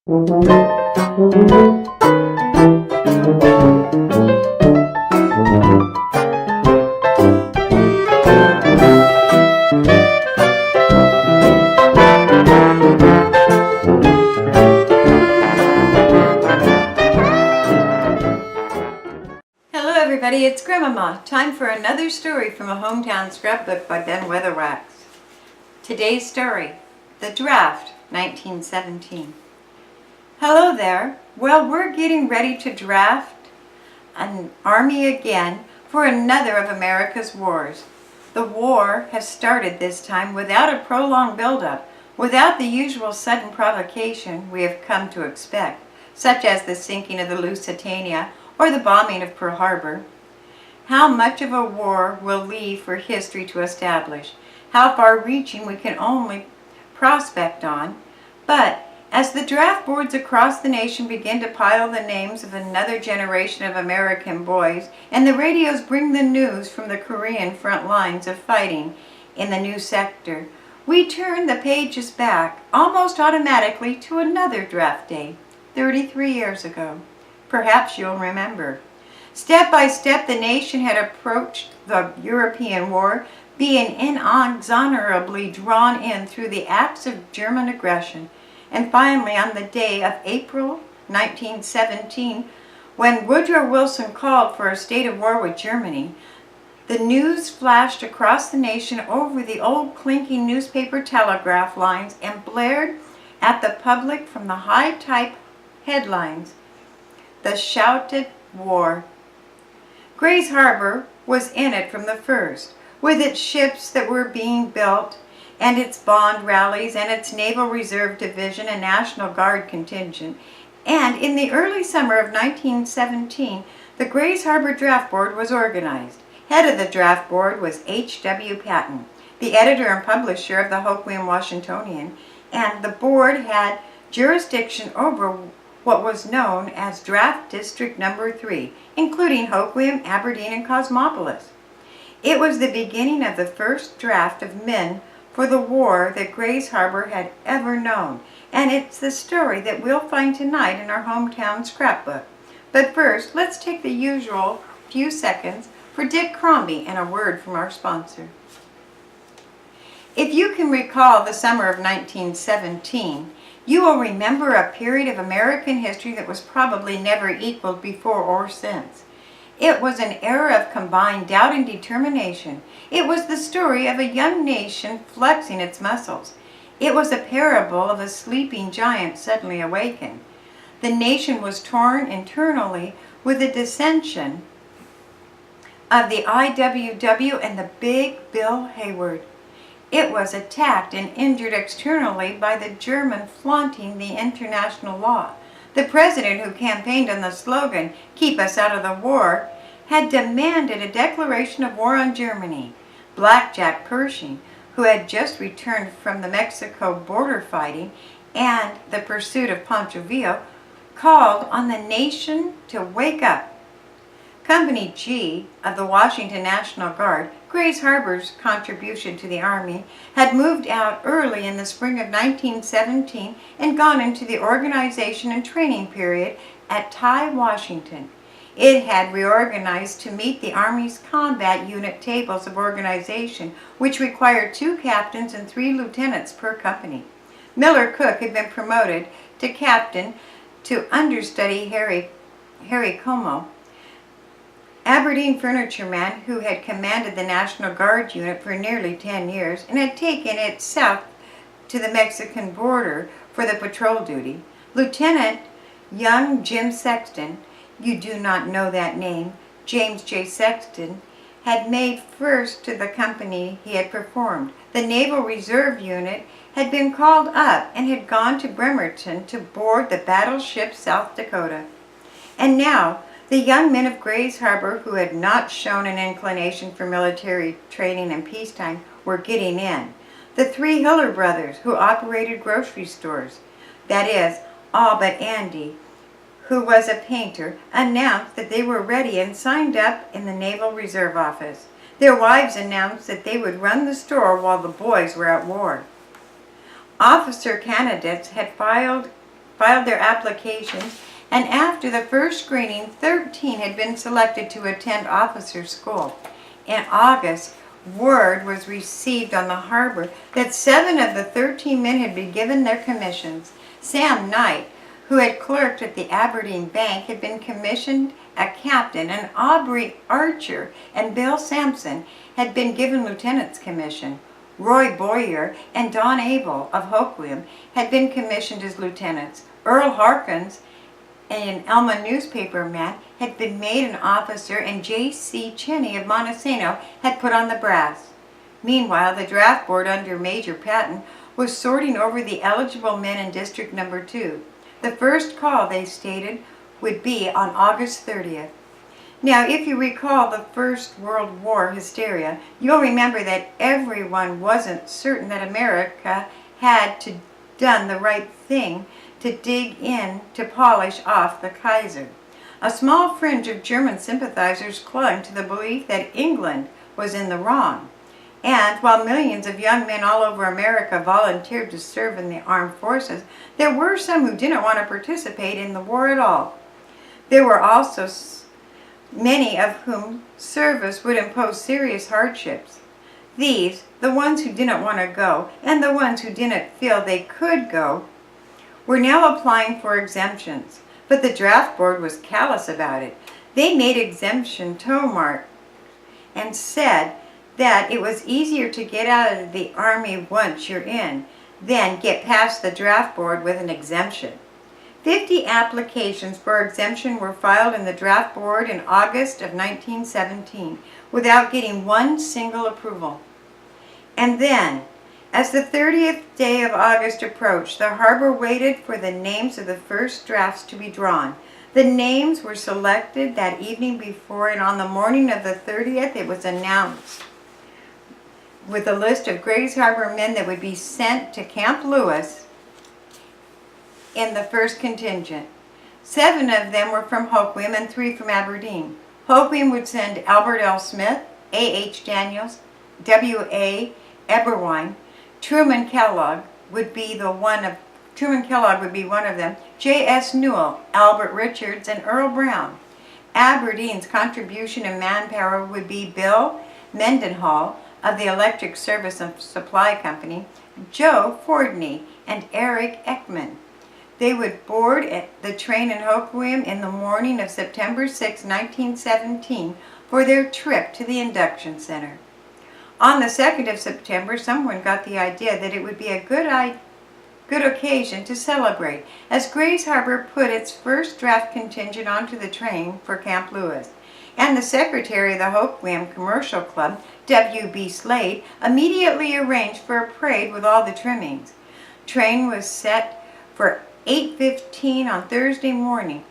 Hello everybody, it's Grandmama. Time for another story from a Hometown Scrapbook by Ben Weatherwax. Today's story, The Draft, 1917. Hello there. Well, we're getting ready to draft an army again for another of America's wars. The war has started this time without a prolonged buildup, without the usual sudden provocation we have come to expect, such as the sinking of the Lusitania or the bombing of Pearl Harbor. How much of a war will leave for history to establish, how far-reaching we can only prospect on, but as the draft boards across the nation begin to pile the names of another generation of American boys, and the radios bring the news from the Korean front lines of fighting in the new sector, we turn the pages back almost automatically to another draft day, 33 years ago. Perhaps you'll remember. Step by step, the nation had approached the European war, being inexorably drawn in through the acts of German aggression. And finally, on the day of April 1917, when Woodrow Wilson called for a state of war with Germany, the news flashed across the nation over the old clinking newspaper telegraph lines and blared at the public from the high-type headlines. The shouted war. Grays Harbor was in it from the first, with its ships that were being built, and its bond rallies, and its Naval Reserve Division and National Guard contingent. And in the early summer of 1917, the Grays Harbor Draft Board was organized. Head of the draft board was H.W. Patton, the editor and publisher of the Hoquiam Washingtonian, and the board had jurisdiction over what was known as Draft District Number 3, including Hoquiam, Aberdeen, and Cosmopolis. It was the beginning of the first draft of men for the war that Grays Harbor had ever known, and it's the story that we'll find tonight in our Hometown Scrapbook. But first, let's take the usual few seconds for Dick Crombie and a word from our sponsor. If you can recall the summer of 1917, you will remember a period of American history that was probably never equaled before or since. It was an era of combined doubt and determination. It was the story of a young nation flexing its muscles. It was a parable of a sleeping giant suddenly awakened. The nation was torn internally with the dissension of the IWW and the Big Bill Hayward. It was attacked and injured externally by the German flaunting the international law. The president, who campaigned on the slogan, "Keep us out of the war," had demanded a declaration of war on Germany. Blackjack Pershing, who had just returned from the Mexico border fighting and the pursuit of Pancho Villa, called on the nation to wake up. Company G of the Washington National Guard, Grays Harbor's contribution to the Army, had moved out early in the spring of 1917 and gone into the organization and training period at Ty, Washington. It had reorganized to meet the Army's combat unit tables of organization, which required 2 captains and 3 lieutenants per company. Miller Cook had been promoted to captain to understudy Harry Como. Aberdeen furniture man, who had commanded the National Guard unit for nearly 10 years and had taken it south to the Mexican border for the patrol duty. Lieutenant young Jim Sexton, you do not know that name, James J. Sexton, had made first to the company he had performed. The Naval Reserve unit had been called up and had gone to Bremerton to board the battleship South Dakota. And now, the young men of Grays Harbor, who had not shown an inclination for military training in peacetime, were getting in. The 3 Hiller brothers, who operated grocery stores, that is, all but Andy, who was a painter, announced that they were ready and signed up in the Naval Reserve Office. Their wives announced that they would run the store while the boys were at war. Officer candidates had filed filed their applications, and after the first screening, 13 had been selected to attend officer school. In August, word was received on the harbor that 7 of the 13 men had been given their commissions. Sam Knight, who had clerked at the Aberdeen Bank, had been commissioned a captain, and Aubrey Archer and Bill Sampson had been given lieutenant's commission. Roy Boyer and Don Abel of Hoquiam had been commissioned as lieutenants. Earl Harkins, an Elma newspaperman, had been made an officer, and J.C. Cheney of Montesano had put on the brass. Meanwhile, the draft board under Major Patton was sorting over the eligible men in District Number 2. The first call, they stated, would be on August 30th. Now, if you recall the First World War hysteria, you'll remember that everyone wasn't certain that America had done the right thing to dig in to polish off the Kaiser. A small fringe of German sympathizers clung to the belief that England was in the wrong. And while millions of young men all over America volunteered to serve in the armed forces, there were some who didn't want to participate in the war at all. There were also many of whom service would impose serious hardships. These, the ones who didn't want to go, and the ones who didn't feel they could go, were now applying for exemptions. But the draft board was callous about it. They made exemption toe marks and said that it was easier to get out of the Army once you're in than get past the draft board with an exemption. 50 applications for exemption were filed in the draft board in August of 1917 without getting one single approval. And then, as the 30th day of August approached, the harbor waited for the names of the first drafts to be drawn. The names were selected that evening before, and on the morning of the 30th it was announced with a list of Grays Harbor men that would be sent to Camp Lewis in the first contingent. 7 of them were from Hoquiam and 3 from Aberdeen. Hoquiam would send Albert L. Smith, A.H. Daniels, W.A. Eberwein. Truman Kellogg would be one of them. J.S. Newell, Albert Richards, and Earl Brown. Aberdeen's contribution in manpower would be Bill Mendenhall of the Electric Service and Supply Company, Joe Fordney, and Eric Ekman. They would board at the train in Hoquiam in the morning of September 6, 1917, for their trip to the induction center. On the 2nd of September, someone got the idea that it would be a good occasion to celebrate, as Grays Harbor put its first draft contingent onto the train for Camp Lewis. And the secretary of the Hoquiam Commercial Club, W.B. Slade, immediately arranged for a parade with all the trimmings. Train was set for 8:15 on Thursday morning,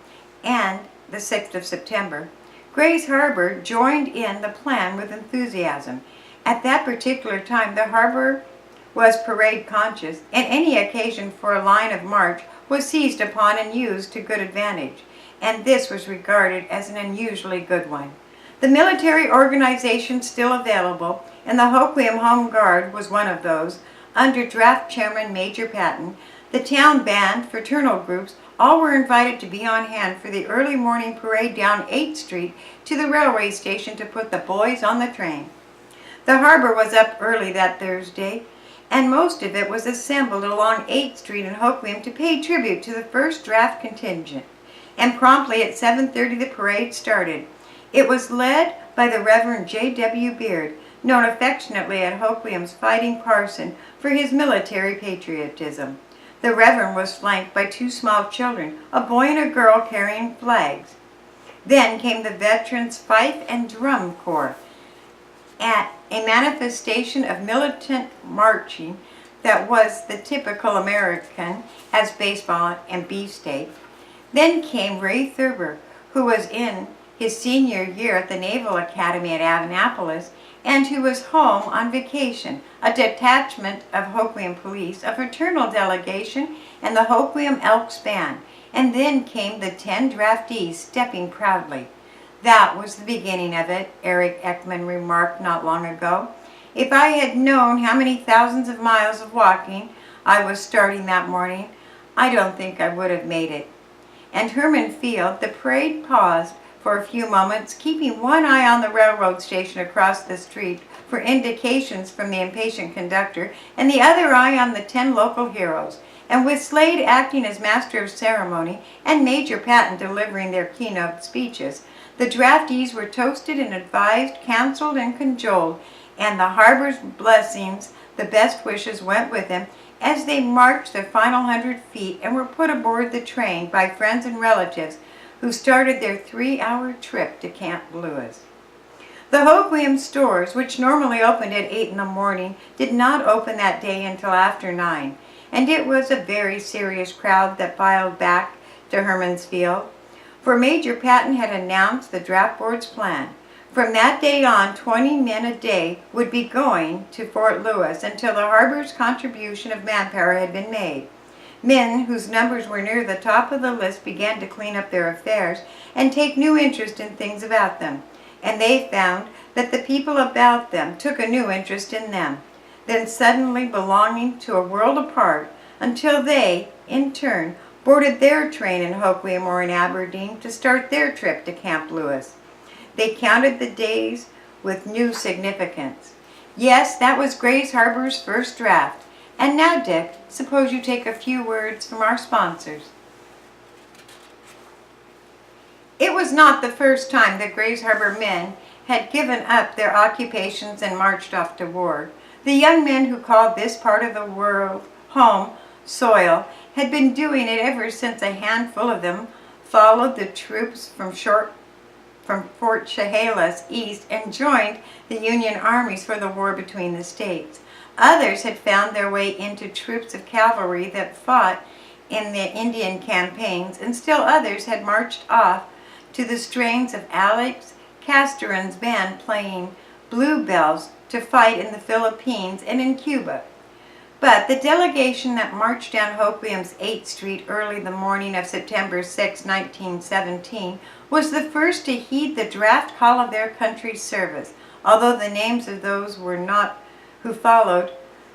and the 6th of September. Grays Harbor joined in the plan with enthusiasm. At that particular time, the harbor was parade conscious, and any occasion for a line of march was seized upon and used to good advantage, and this was regarded as an unusually good one. The military organization still available, and the Hoquiam Home Guard was one of those, under draft chairman Major Patton. The town band, fraternal groups, all were invited to be on hand for the early morning parade down 8th Street to the railway station to put the boys on the train. The harbor was up early that Thursday, and most of it was assembled along 8th Street in Hoquiam to pay tribute to the first draft contingent. And promptly at 7:30 the parade started. It was led by the Reverend J.W. Beard, known affectionately at Hoquiam's Fighting Parson for his military patriotism. The Reverend was flanked by 2 small children, a boy and a girl carrying flags. Then came the Veterans Fife and Drum Corps, at a manifestation of militant marching that was the typical American as baseball and beefsteak. Then came Ray Thurber, who was in his senior year at the Naval Academy at Annapolis and who was home on vacation, a detachment of Hoquiam police, a fraternal delegation, and the Hoquiam Elks Band. And then came the 10 draftees stepping proudly. That was the beginning of it, Eric Ekman remarked not long ago. If I had known how many thousands of miles of walking I was starting that morning, I don't think I would have made it." And Herman Field, the parade paused for a few moments, keeping one eye on the railroad station across the street for indications from the impatient conductor, and the other eye on the 10 local heroes. And with Slade acting as master of ceremony and Major Patton delivering their keynote speeches, the draftees were toasted and advised, counseled and cajoled, and the harbor's blessings, the best wishes, went with them as they marched their final 100 feet and were put aboard the train by friends and relatives who started their 3-hour trip to Camp Lewis. The Hoquiam stores, which normally opened at 8 in the morning, did not open that day until after 9, and it was a very serious crowd that filed back to Herman's Field, for Major Patton had announced the draft board's plan. From that day on, 20 men a day would be going to Fort Lewis until the harbor's contribution of manpower had been made. Men whose numbers were near the top of the list began to clean up their affairs and take new interest in things about them, and they found that the people about them took a new interest in them, then suddenly belonging to a world apart, until they, in turn, boarded their train in Hoquiam or in Aberdeen to start their trip to Camp Lewis. They counted the days with new significance. Yes, that was Grays Harbor's first draft. And now, Dick, suppose you take a few words from our sponsors. It was not the first time that Grays Harbor men had given up their occupations and marched off to war. The young men who called this part of the world home soil had been doing it ever since a handful of them followed the troops from Fort Chehalis east and joined the Union armies for the war between the states. Others had found their way into troops of cavalry that fought in the Indian campaigns, and still others had marched off to the strains of Alex Castoran's band playing bluebells to fight in the Philippines and in Cuba. But the delegation that marched down Hoquiam's 8th Street early the morning of September 6, 1917, was the first to heed the draft call of their country's service, although the names of those who followed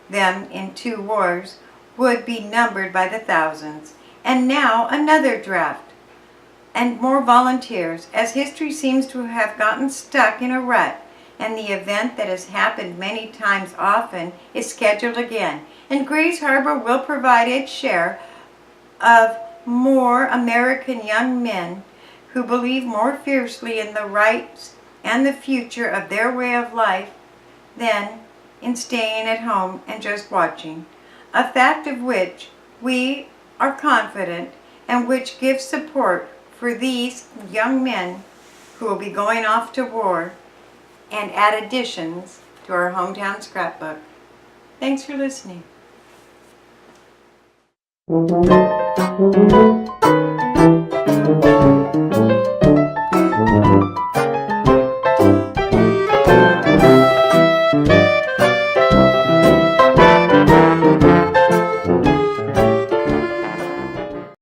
them in 2 wars would be numbered by the thousands. And now another draft, and more volunteers, as history seems to have gotten stuck in a rut, and the event that has happened many times often is scheduled again, and Grays Harbor will provide its share of more American young men who believe more fiercely in the rights and the future of their way of life than in staying at home and just watching, a fact of which we are confident and which gives support for these young men who will be going off to war and add additions to our hometown scrapbook. Thanks for listening.